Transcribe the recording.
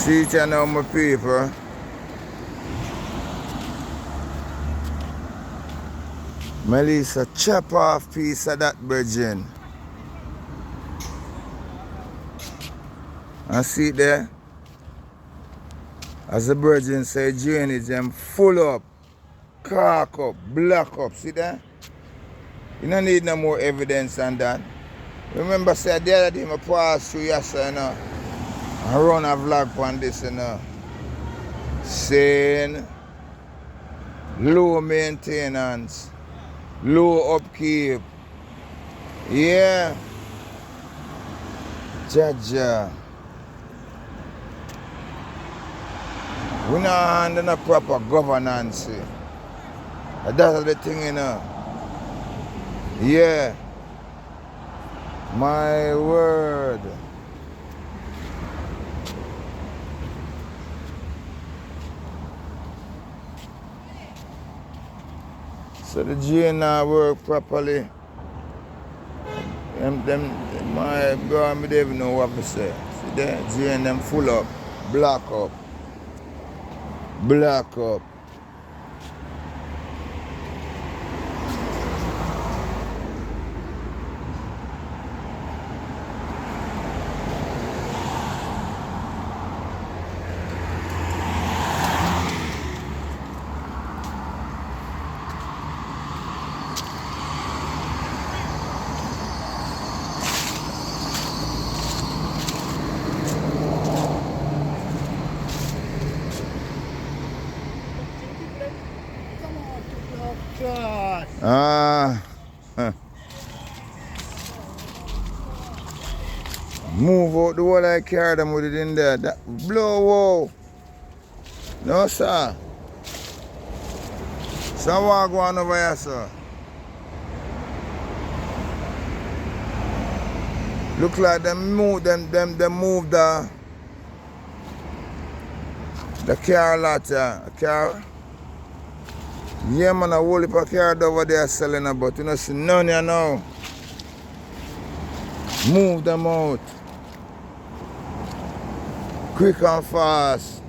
See it here now, my people. Melissa, chop off piece of that virgin. And see it there? As the virgin say, drainage them full up, crack up, block up. See that? You don't need no more evidence than that. Remember, say the other day I passed through yesterday, you know, and run a vlog on this, you know, saying low maintenance, low upkeep. Yeah. Jaja. We not under no proper governance. That's the thing, you know. Yeah. My word. So the drain not work properly. My God, I don't even know what to say. See there, drain them full up, block up, block up. Ah, move out the whole I carry them with it in there. That blow, whoa. No, sir. So what going over here, sir? Look like them move them move the car lot, car. Yeah, man, a whole heap of car over there selling them, but you know, see none here now. Move them out. Quick and fast.